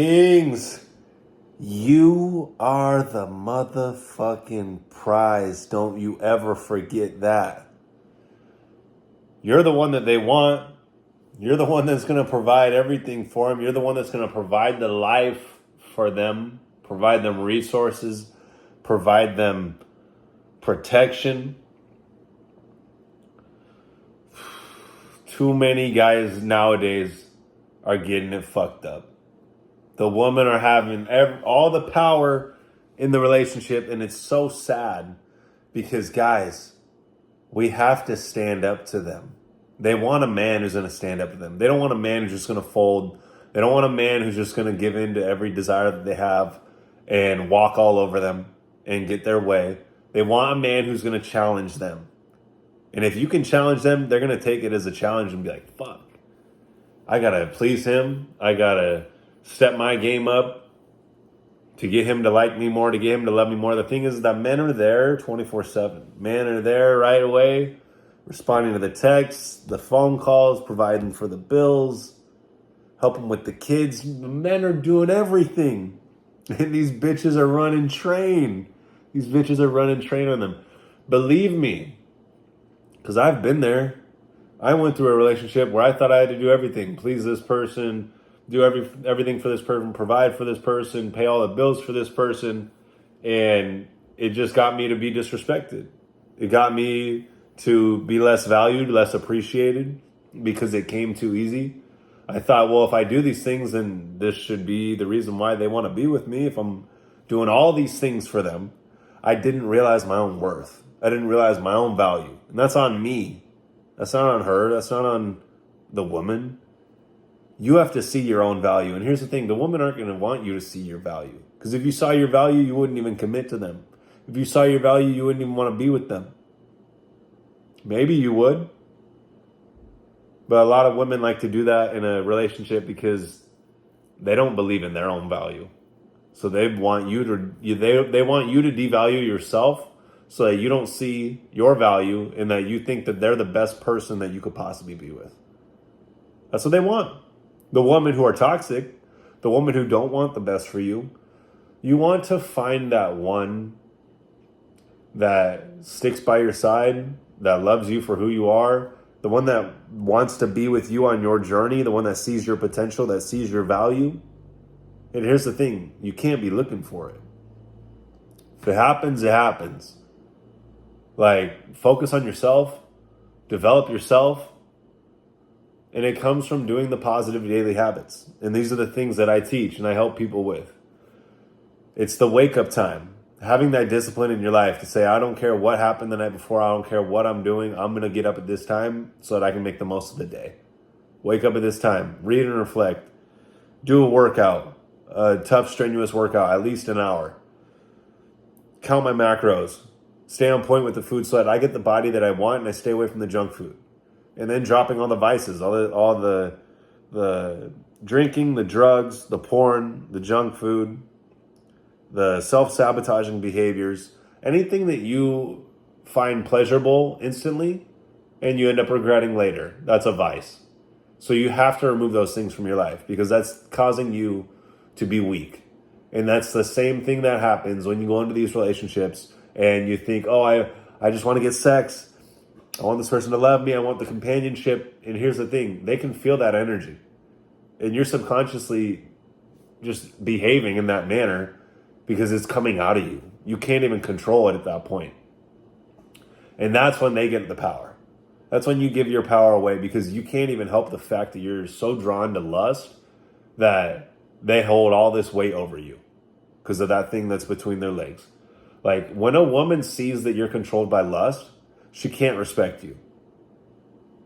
Kings, you are the motherfucking prize. Don't you ever forget that. You're the one that they want. You're the one that's going to provide everything for them. You're the one that's going to provide the life for them, provide them resources, provide them protection. Too many guys nowadays are getting it fucked up. The women are having all the power in the relationship, and it's so sad because, guys, we have to stand up to them. They want a man who's going to stand up to them. They don't want a man who's just going to fold. They don't want a man who's just going to give in to every desire that they have and walk all over them and get their way. They want a man who's going to challenge them. And if you can challenge them, they're going to take it as a challenge and be like, fuck, I got to please him. I got to step my game up to get him to like me more, to get him to love me more. The thing is that men are there 24/7. Men are there right away, responding to the texts, the phone calls, providing for the bills, helping with the kids. Men are doing everything. And these bitches are running train. These bitches are running train on them. Believe me, because I've been there. I went through a relationship where I thought I had to do everything. Please this person, do everything for this person, provide for this person, pay all the bills for this person. And it just got me to be disrespected. It got me to be less valued, less appreciated because it came too easy. I thought, well, if I do these things, then this should be the reason why they want to be with me. If I'm doing all these things for them, I didn't realize my own worth. I didn't realize my own value. And that's on me. That's not on her. That's not on the woman. You have to see your own value. And here's the thing. The women aren't going to want you to see your value. Because if you saw your value, you wouldn't even commit to them. If you saw your value, you wouldn't even want to be with them. Maybe you would. But a lot of women like to do that in a relationship because they don't believe in their own value. So they want you to devalue yourself so that you don't see your value and that you think that they're the best person that you could possibly be with. That's what they want. The women who are toxic, the women who don't want the best for you, you want to find that one that sticks by your side, that loves you for who you are, the one that wants to be with you on your journey, the one that sees your potential, that sees your value. And here's the thing, you can't be looking for it. If it happens, it happens. Like, focus on yourself, develop yourself, and it comes from doing the positive daily habits. And these are the things that I teach and I help people with. It's the wake-up time. Having that discipline in your life to say, I don't care what happened the night before, I don't care what I'm doing, I'm going to get up at this time so that I can make the most of the day. Wake up at this time, read and reflect, do a workout, a tough, strenuous workout, at least an hour. Count my macros, stay on point with the food so that I get the body that I want and I stay away from the junk food. And then dropping all the vices, all the drinking, the drugs, the porn, the junk food, the self-sabotaging behaviors, anything that you find pleasurable instantly and you end up regretting later. That's a vice. So you have to remove those things from your life because that's causing you to be weak. And that's the same thing that happens when you go into these relationships and you think, oh, I just want to get sex. I want this person to love me. I want the companionship. And here's the thing. They can feel that energy. And you're subconsciously just behaving in that manner because it's coming out of you. You can't even control it at that point. And that's when they get the power. That's when you give your power away because you can't even help the fact that you're so drawn to lust that they hold all this weight over you because of that thing that's between their legs. Like when a woman sees that you're controlled by lust, she can't respect you.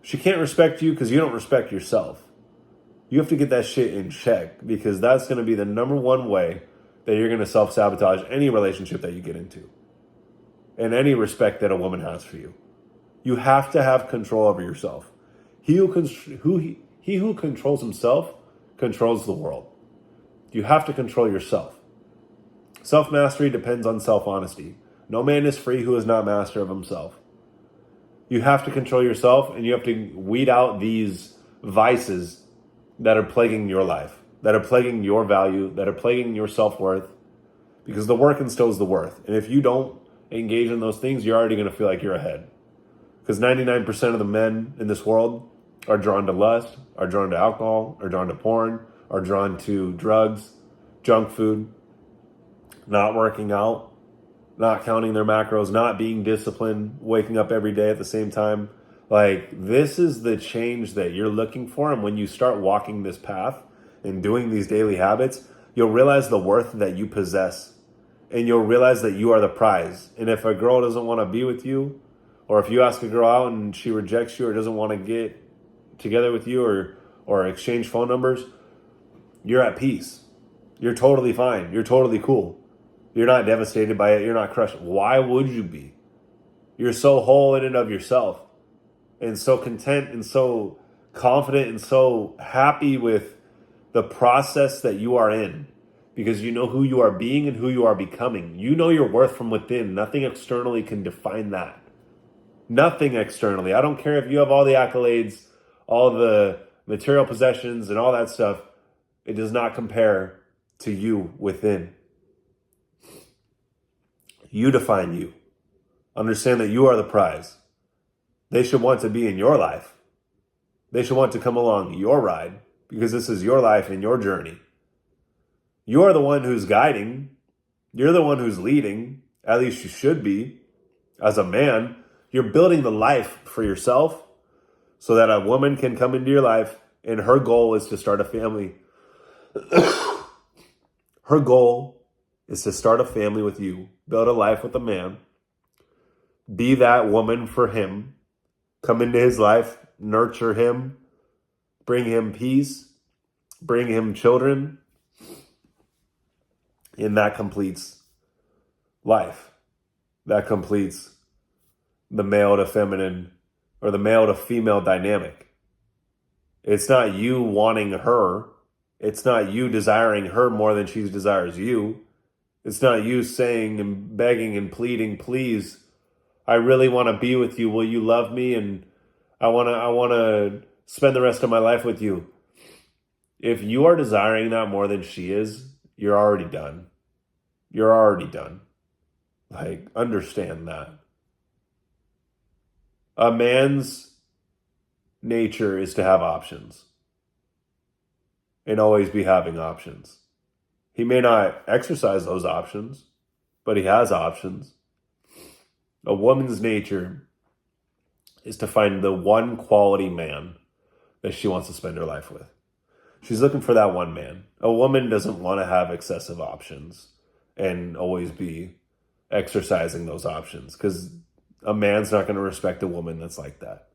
She can't respect you because you don't respect yourself. You have to get that shit in check because that's going to be the number one way that you're going to self-sabotage any relationship that you get into and any respect that a woman has for you. You have to have control over yourself. He who controls himself controls the world. You have to control yourself. Self-mastery depends on self-honesty. No man is free who is not master of himself. You have to control yourself and you have to weed out these vices that are plaguing your life. that are plaguing your value, that are plaguing your self-worth, because the work instills the worth. And if you don't engage in those things, you're already going to feel like you're ahead. Because 99% of the men in this world are drawn to lust, are drawn to alcohol, are drawn to porn, are drawn to drugs, junk food, not working out, not counting their macros, not being disciplined, waking up every day at the same time. Like, this is the change that you're looking for. And when you start walking this path and doing these daily habits, you'll realize the worth that you possess. And you'll realize that you are the prize. And if a girl doesn't want to be with you, or if you ask a girl out and she rejects you or doesn't want to get together with you or exchange phone numbers, you're at peace. You're totally fine. You're totally cool. You're not devastated by it. You're not crushed. Why would you be? You're so whole in and of yourself, and so content and so confident and so happy with the process that you are in, because you know who you are being and who you are becoming. You know your worth from within. Nothing externally can define that. Nothing externally. I don't care if you have all the accolades, all the material possessions and all that stuff. It does not compare to you within. You define you. Understand that you are the prize. They should want to be in your life. They should want to come along your ride, because this is your life and your journey. You are the one who's guiding. You're the one who's leading. At least you should be. As a man, you're building the life for yourself so that a woman can come into your life, and her goal is to start a family. Her goal is to start a family with you, build a life with a man, be that woman for him, come into his life, nurture him, bring him peace, bring him children, and that completes life. That completes the male to feminine or the male to female dynamic. It's not you wanting her. It's not you desiring her more than she desires you. It's not you saying and begging and pleading, please, I really want to be with you. Will you love me? And I want to spend the rest of my life with you. If you are desiring that more than she is, you're already done. You're already done. Like, understand that. A man's nature is to have options and always be having options. He may not exercise those options, but he has options. A woman's nature is to find the one quality man that she wants to spend her life with. She's looking for that one man. A woman doesn't want to have excessive options and always be exercising those options, because a man's not going to respect a woman that's like that.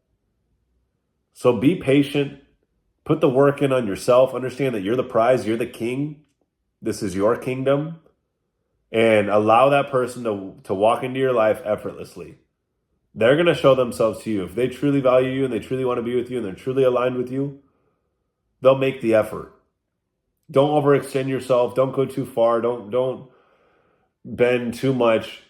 So be patient. Put the work in on yourself. Understand that you're the prize. You're the king. This is your kingdom. And allow that person to walk into your life effortlessly. They're going to show themselves to you. If they truly value you and they truly want to be with you and they're truly aligned with you, they'll make the effort. Don't overextend yourself. Don't go too far. Don't bend too much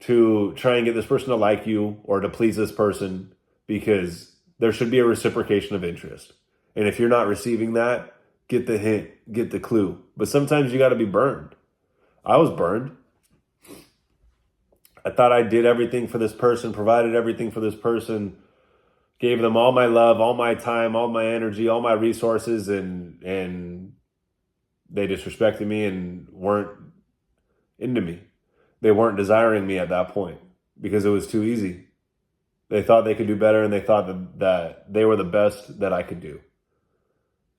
to try and get this person to like you or to please this person, because there should be a reciprocation of interest. And if you're not receiving that, get the hint, get the clue. But sometimes you got to be burned. I was burned. I thought I did everything for this person, provided everything for this person, gave them all my love, all my time, all my energy, all my resources, and they disrespected me and weren't into me. They weren't desiring me at that point because it was too easy. They thought they could do better, and they thought that they were the best that I could do.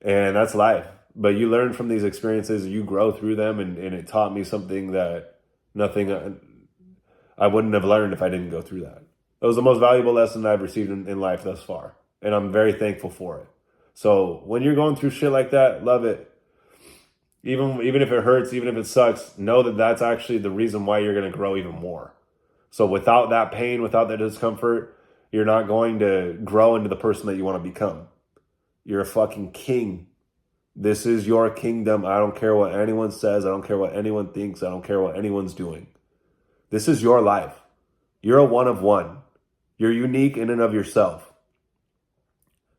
And that's life. But you learn from these experiences, you grow through them, and it taught me something that nothing I wouldn't have learned if I didn't go through that. It was the most valuable lesson I've received in life thus far, and I'm very thankful for it. So when you're going through shit like that, love it. Even if it hurts, even if it sucks, know that that's actually the reason why you're going to grow even more. So without that pain, without that discomfort, you're not going to grow into the person that you want to become. You're a fucking king. This is your kingdom. I don't care what anyone says. I don't care what anyone thinks. I don't care what anyone's doing. This is your life. You're a one of one. You're unique in and of yourself.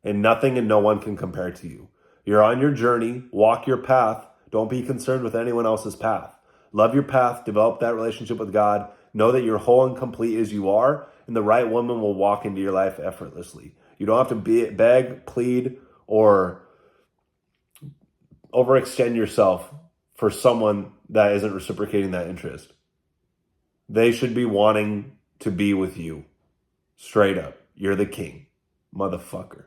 And nothing and no one can compare to you. You're on your journey. Walk your path. Don't be concerned with anyone else's path. Love your path. Develop that relationship with God. Know that you're whole and complete as you are, and the right woman will walk into your life effortlessly. You don't have to beg, plead, or overextend yourself for someone that isn't reciprocating that interest. They should be wanting to be with you. Straight up. You're the king, motherfucker.